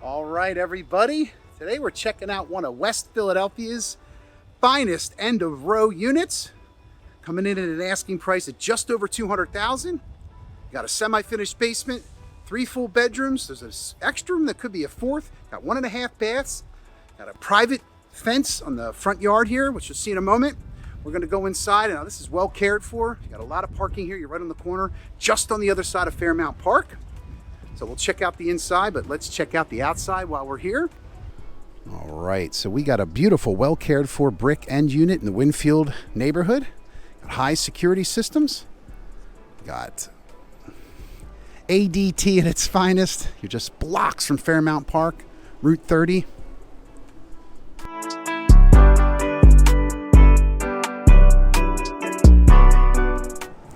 All right, everybody. Today we're checking out one of West Philadelphia's finest end-of-row units, coming in at an asking price of just over $200,000. You got a semi-finished basement, 3 full bedrooms. There's an extra room that could be a 4th. Got 1.5 baths. Got a private fence on the front yard here, which you'll see in a moment. We're going to go inside. Now this is well cared for. You got a lot of parking here. You're right on the corner, just on the other side of Fairmount Park. So we'll check out the inside, but let's check out the outside while we're here. All right, so we got a beautiful, well cared for brick end unit in the Winfield neighborhood. Got high security systems. Got ADT at its finest. You're just blocks from Fairmount Park, Route 30.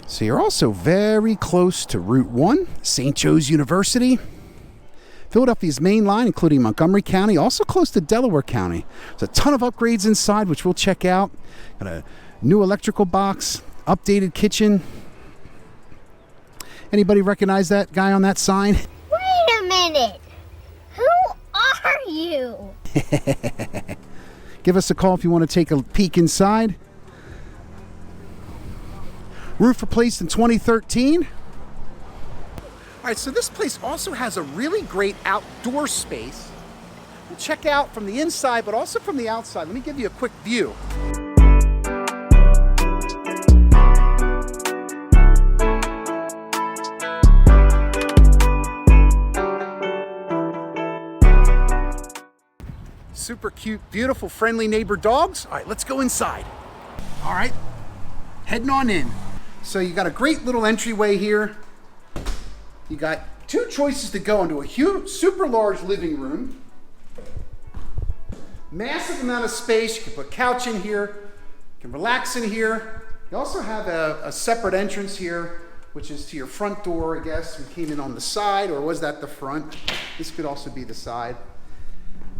So you're also very close to Route 1, St. Joe's University, Philadelphia's main line, including Montgomery County, also close to Delaware County. There's a ton of upgrades inside, which we'll check out. Got a new electrical box, updated kitchen. Anybody recognize that guy on that sign? Wait a minute. Who are you? Give us a call if you want to take a peek inside. Roof replaced in 2013. All right, so this place also has a really great outdoor space. We'll check out from the inside, but also from the outside. Let me give you a quick view. Super cute, beautiful, friendly neighbor dogs. All right, let's go inside. All right, heading on in. So you got a great little entryway here. You got 2 choices to go into a huge, super large living room. Massive amount of space. You can put a couch in here. You can relax in here. You also have a separate entrance here, which is to your front door, I guess. We came in on the side, or was that the front? This could also be the side.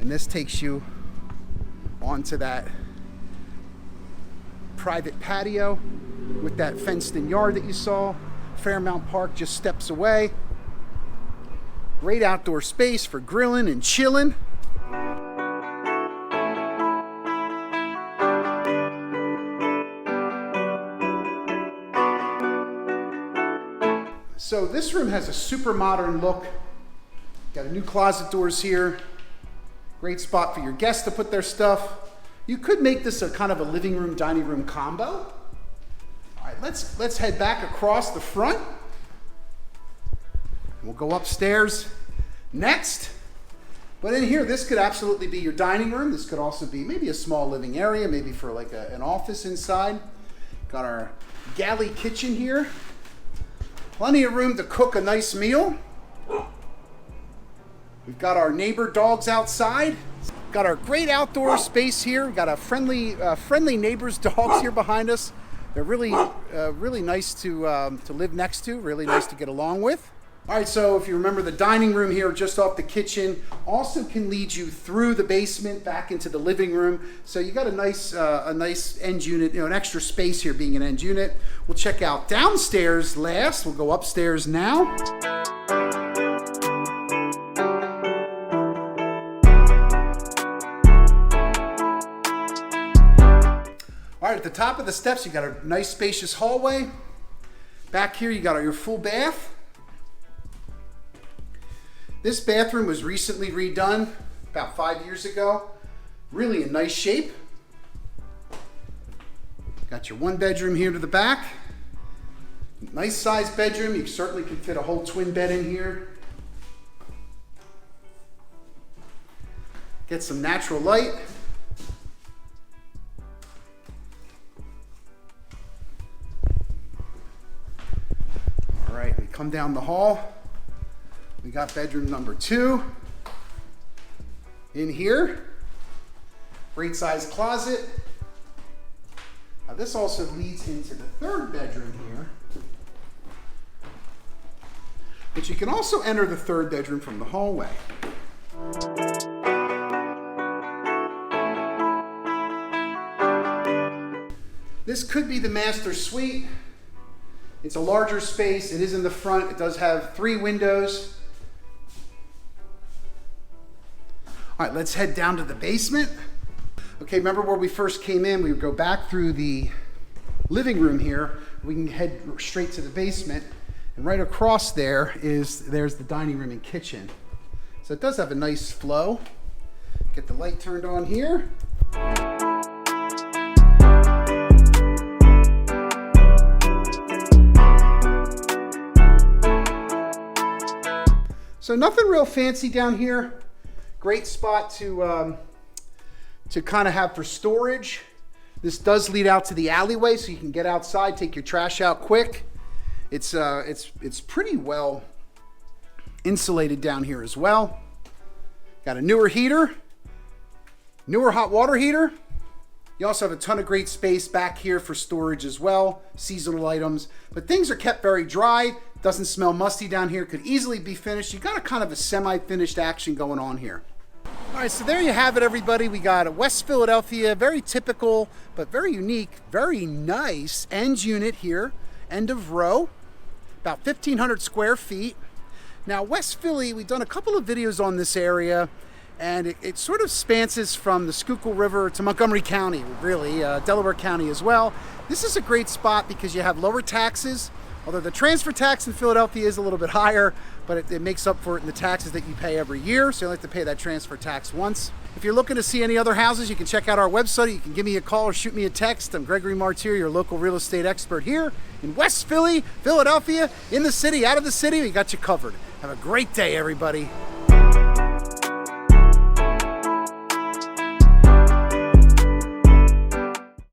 And this takes you onto that private patio with that fenced-in yard that you saw. Fairmount Park just steps away. Great outdoor space for grilling and chilling. So this room has a super modern look. Got a new closet doors here. Great spot for your guests to put their stuff. You could make this a kind of a living room, dining room combo. All right, let's head back across the front. We'll go upstairs next. But in here, this could absolutely be your dining room. This could also be maybe a small living area, maybe for like an office inside. Got our galley kitchen here. Plenty of room to cook a nice meal. We've got our neighbor dogs outside. Got our great outdoor space here. We've got a friendly neighbors dogs here behind us. They're really nice to live next to, really nice to get along with. All right, so if you remember, the dining room here just off the kitchen also can lead you through the basement back into the living room. So you got a nice end unit, an extra space here being an end unit. We'll check out downstairs last. We'll go upstairs now. All right, at the top of the steps, you got a nice spacious hallway. Back here, you got your full bath. This bathroom was recently redone about 5 years ago. Really in nice shape. Got your 1 bedroom here to the back. Nice sized bedroom. You certainly can fit a whole twin bed in here. Get some natural light. All right, we come down the hall. We got bedroom number 2 in here. Great sized closet. Now this also leads into the 3rd bedroom here. But you can also enter the 3rd bedroom from the hallway. This could be the master suite. It's a larger space. It is in the front. It does have 3 windows. All right, let's head down to the basement. Okay, remember where we first came in? We would go back through the living room here. We can head straight to the basement. And right across there's the dining room and kitchen. So it does have a nice flow. Get the light turned on here. So nothing real fancy down here. Great spot to kind of have for storage. This does lead out to the alleyway, so you can get outside, take your trash out quick. It's pretty well insulated down here as well. Got a newer heater, newer hot water heater. You also have a ton of great space back here for storage as well, seasonal items. But things are kept very dry, doesn't smell musty down here, could easily be finished. You got a kind of a semi-finished action going on here. All right, so there you have it, everybody. We got a West Philadelphia, very typical, but very unique, very nice end unit here, end of row, about 1,500 square feet. Now, West Philly, we've done a couple of videos on this area, and it sort of spans from the Schuylkill River to Montgomery County, really, Delaware County as well. This is a great spot because you have lower taxes, although the transfer tax in Philadelphia is a little bit higher, but it makes up for it in the taxes that you pay every year, so you only have to pay that transfer tax once. If you're looking to see any other houses, you can check out our website. You can give me a call or shoot me a text. I'm Gregory Martier, your local real estate expert here in West Philly, Philadelphia, in the city, out of the city. We got you covered. Have a great day, everybody.